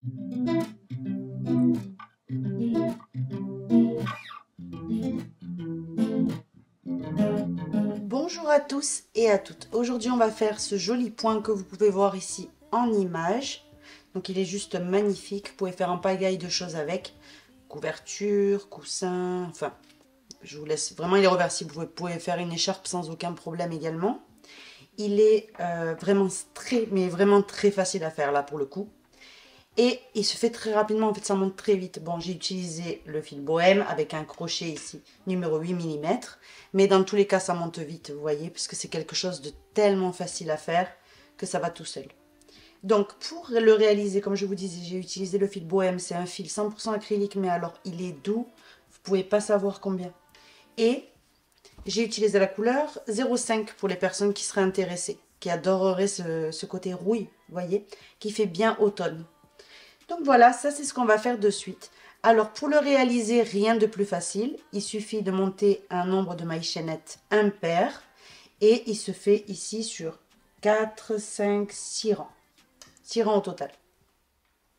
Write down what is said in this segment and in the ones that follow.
Bonjour à tous et à toutes. Aujourd'hui, on va faire ce joli point que vous pouvez voir ici en image. Donc, il est juste magnifique. Vous pouvez faire un pagaille de choses avec. Couverture, coussin, enfin, je vous laisse. Vraiment, il est réversible. Vous pouvez faire une écharpe sans aucun problème également. Il est vraiment vraiment très facile à faire là pour le coup. Et il se fait très rapidement, en fait ça monte très vite. Bon, j'ai utilisé le fil bohème avec un crochet ici, numéro 8 mm. Mais dans tous les cas, ça monte vite, vous voyez, parce que c'est quelque chose de tellement facile à faire que ça va tout seul. Donc pour le réaliser, comme je vous disais, j'ai utilisé le fil bohème. C'est un fil 100% acrylique, mais alors il est doux. Vous pouvez pas savoir combien. Et j'ai utilisé la couleur 05 pour les personnes qui seraient intéressées, qui adoreraient ce côté rouille, vous voyez, qui fait bien automne. Donc voilà, ça c'est ce qu'on va faire de suite. Alors pour le réaliser, rien de plus facile. Il suffit de monter un nombre de mailles chaînettes impair. Et il se fait ici sur 4, 5, 6 rangs. 6 rangs au total.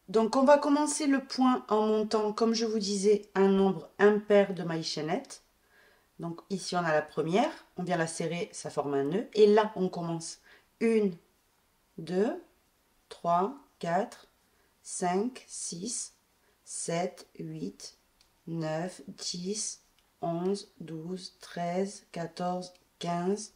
Donc on va commencer le point en montant, comme je vous disais, un nombre impair de mailles chaînettes. Donc ici on a la première, on vient la serrer, ça forme un nœud. Et là on commence 1, 2, 3, 4, 5, 6, 7, 8, 9, 10, 11, 12, 13, 14, 15,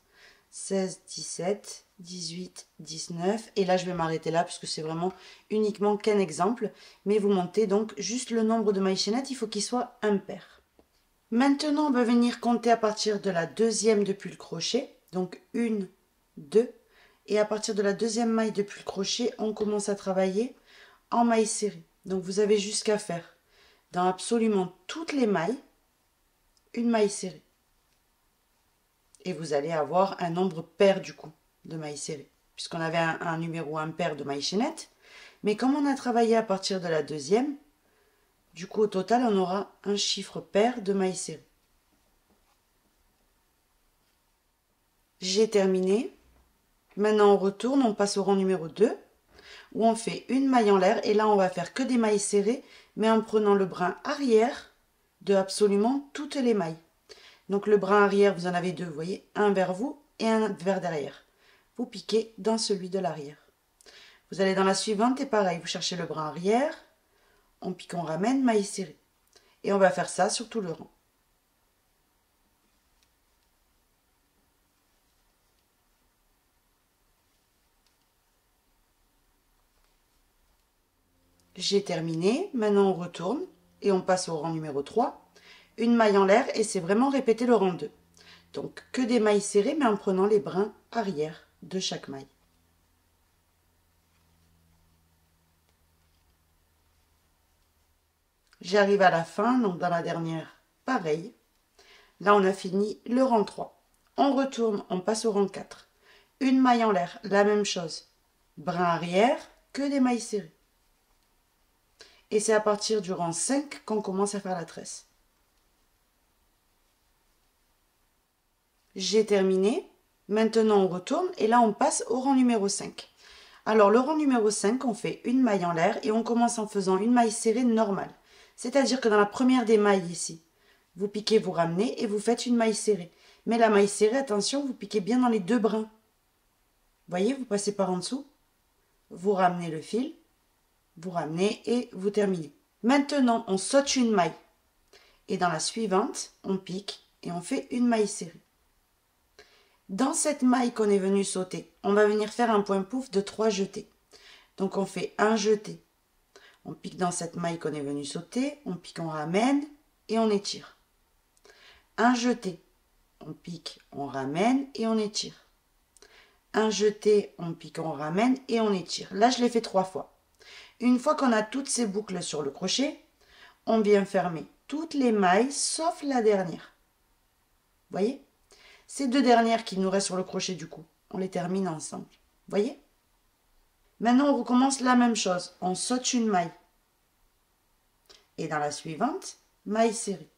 16, 17, 18, 19. Et là, je vais m'arrêter là puisque c'est vraiment uniquement qu'un exemple. Mais vous montez donc juste le nombre de mailles chaînettes, il faut qu'il soit impair. Maintenant, on va venir compter à partir de la deuxième depuis le crochet. Donc 1, 2. Et à partir de la deuxième maille depuis le crochet, on commence à travailler en mailles serrées. Donc vous avez jusqu'à faire dans absolument toutes les mailles une maille serrée. Et vous allez avoir un nombre pair du coup de mailles serrées. Puisqu'on avait un numéro impair de mailles chaînettes. Mais comme on a travaillé à partir de la deuxième, du coup au total on aura un chiffre pair de mailles serrées. J'ai terminé. Maintenant on retourne, on passe au rang numéro 2. Où on fait une maille en l'air. Et là on va faire que des mailles serrées. Mais en prenant le brin arrière de absolument toutes les mailles. Donc le brin arrière, vous en avez deux, vous voyez, un vers vous et un vers derrière. Vous piquez dans celui de l'arrière. Vous allez dans la suivante et pareil, vous cherchez le brin arrière, on pique, on ramène, maille serrée. Et on va faire ça sur tout le rang. J'ai terminé, maintenant on retourne et on passe au rang numéro 3. Une maille en l'air et c'est vraiment répéter le rang 2. Donc que des mailles serrées mais en prenant les brins arrière de chaque maille. J'arrive à la fin, donc dans la dernière, pareil. Là, on a fini le rang 3. On retourne, on passe au rang 4. Une maille en l'air, la même chose. Brin arrière, que des mailles serrées. Et c'est à partir du rang 5 qu'on commence à faire la tresse. J'ai terminé. Maintenant, on retourne et là, on passe au rang numéro 5. Alors, le rang numéro 5, on fait une maille en l'air et on commence en faisant une maille serrée normale. C'est-à-dire que dans la première des mailles ici, vous piquez, vous ramenez et vous faites une maille serrée. Mais la maille serrée, attention, vous piquez bien dans les deux brins. Voyez, vous passez par en dessous, vous ramenez le fil, vous ramenez et vous terminez. Maintenant, on saute une maille. Et dans la suivante, on pique et on fait une maille serrée. Dans cette maille qu'on est venu sauter, on va venir faire un point pouf de 3 jetés. Donc on fait un jeté. On pique dans cette maille qu'on est venu sauter, on pique, on ramène et on étire. Un jeté, on pique, on ramène et on étire. Un jeté, on pique, on ramène et on étire. Là, je l'ai fait 3 fois. Une fois qu'on a toutes ces boucles sur le crochet, on vient fermer toutes les mailles sauf la dernière. Vous voyez? Ces deux dernières qui nous restent sur le crochet du coup, on les termine ensemble. Vous voyez? Maintenant, on recommence la même chose. On saute une maille. Et dans la suivante, maille serrée.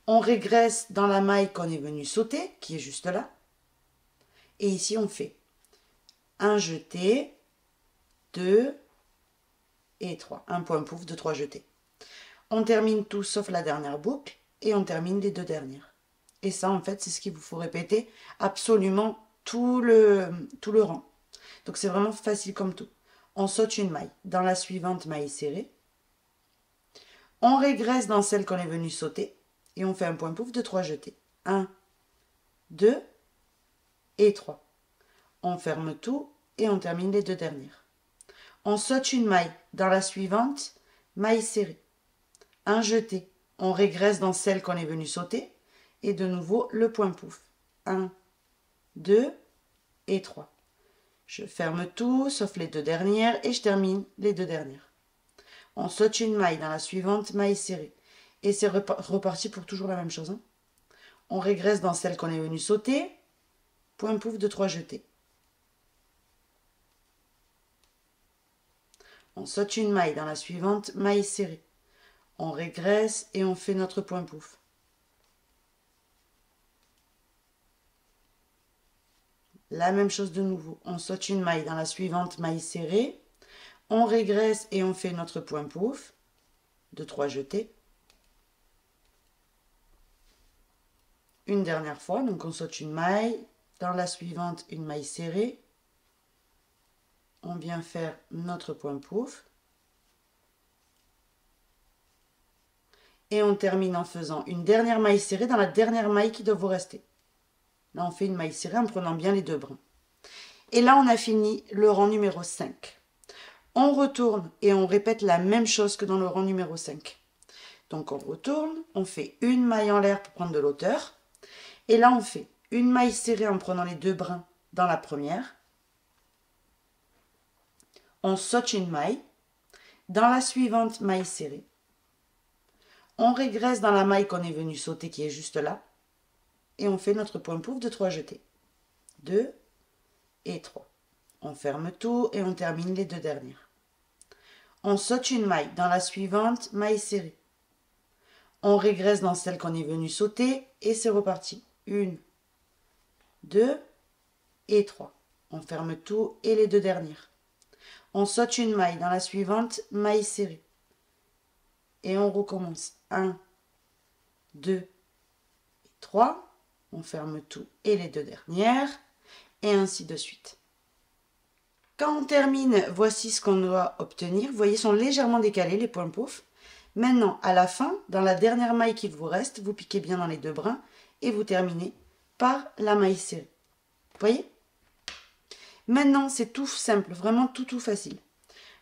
On régresse dans la maille qu'on est venu sauter, qui est juste là. Et ici, on fait un jeté, 2, et 3. Un point pouf de 3 jetés. On termine tout sauf la dernière boucle et on termine les deux dernières. Et ça, en fait, c'est ce qu'il vous faut répéter absolument tout le rang. Donc, c'est vraiment facile comme tout. On saute une maille. Dans la suivante, maille serrée. On régresse dans celle qu'on est venu sauter et on fait un point pouf de 3 jetés. 1, 2 et 3. On ferme tout et on termine les deux dernières. On saute une maille. Dans la suivante, maille serrée. Un jeté. On régresse dans celle qu'on est venu sauter et de nouveau le point pouf. 1, 2 et 3. Je ferme tout sauf les deux dernières et je termine les deux dernières. On saute une maille. Dans la suivante, maille serrée. Et c'est reparti pour toujours la même chose. Hein. On régresse dans celle qu'on est venu sauter. Point pouf de 3 jetés. On saute une maille. Dans la suivante, maille serrée. On régresse et on fait notre point pouf. La même chose de nouveau. On saute une maille. Dans la suivante, maille serrée. On régresse et on fait notre point pouf de 3 jetés. Une dernière fois, donc on saute une maille. Dans la suivante, une maille serrée. On vient faire notre point pouf. Et on termine en faisant une dernière maille serrée dans la dernière maille qui doit vous rester. Là, on fait une maille serrée en prenant bien les deux brins. Et là, on a fini le rang numéro 5. On retourne et on répète la même chose que dans le rang numéro 5. Donc, on retourne, on fait une maille en l'air pour prendre de l'hauteur. Et là, on fait une maille serrée en prenant les deux brins dans la première. On saute une maille. Dans la suivante, maille serrée. On régresse dans la maille qu'on est venu sauter qui est juste là. Et on fait notre point pouf de 3 jetés. 2 et 3. On ferme tout et on termine les deux dernières. On saute une maille. Dans la suivante, maille serrée. On régresse dans celle qu'on est venu sauter et c'est reparti. 1, 2 et 3. On ferme tout et les deux dernières. On saute une maille. Dans la suivante, maille serrée. Et on recommence. 1, 2 et 3. On ferme tout et les deux dernières. Et ainsi de suite. Quand on termine, voici ce qu'on doit obtenir. Vous voyez, ils sont légèrement décalés, les points pouf. Maintenant, à la fin, dans la dernière maille qu'il vous reste, vous piquez bien dans les deux brins et vous terminez par la maille serrée. Vous voyez? Maintenant, c'est tout simple, vraiment tout facile.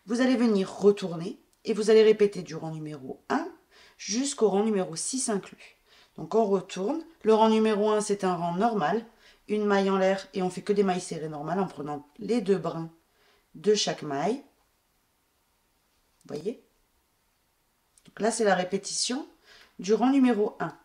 Vous allez venir retourner et vous allez répéter du rang numéro 1 jusqu'au rang numéro 6 inclus. Donc, on retourne. Le rang numéro 1, c'est un rang normal. Une maille en l'air et on fait que des mailles serrées normales en prenant les deux brins de chaque maille. Vous voyez? Donc là, c'est la répétition du rang numéro 1.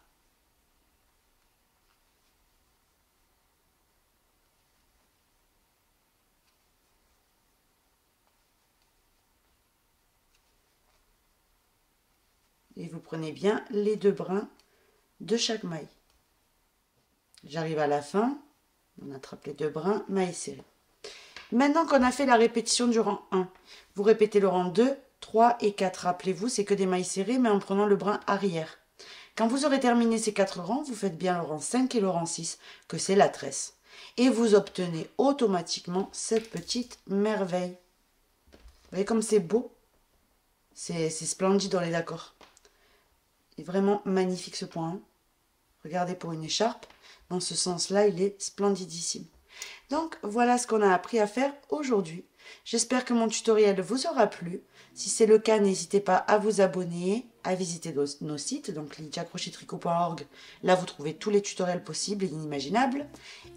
Et vous prenez bien les deux brins de chaque maille. J'arrive à la fin. On attrape les deux brins, maille serrée. Maintenant qu'on a fait la répétition du rang 1, vous répétez le rang 2, 3 et 4. Rappelez-vous, c'est que des mailles serrées, mais en prenant le brin arrière. Quand vous aurez terminé ces 4 rangs, vous faites bien le rang 5 et le rang 6, que c'est la tresse. Et vous obtenez automatiquement cette petite merveille. Vous voyez comme c'est beau? C'est splendide, on est d'accord. Il est vraiment magnifique ce point. Regardez pour une écharpe. Dans ce sens-là, il est splendidissime. Donc, voilà ce qu'on a appris à faire aujourd'hui. J'espère que mon tutoriel vous aura plu. Si c'est le cas, n'hésitez pas à vous abonner, à visiter nos sites, donc lydiacrochettricot.org. Là, vous trouvez tous les tutoriels possibles et inimaginables.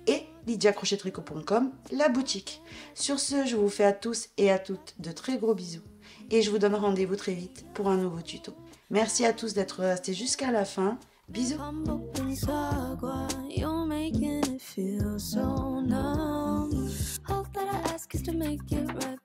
Et lydiacrochettricot.com, la boutique. Sur ce, je vous fais à tous et à toutes de très gros bisous. Et je vous donne rendez-vous très vite pour un nouveau tuto. Merci à tous d'être restés jusqu'à la fin. Bisous. Feel so numb. All that I ask is to make it right.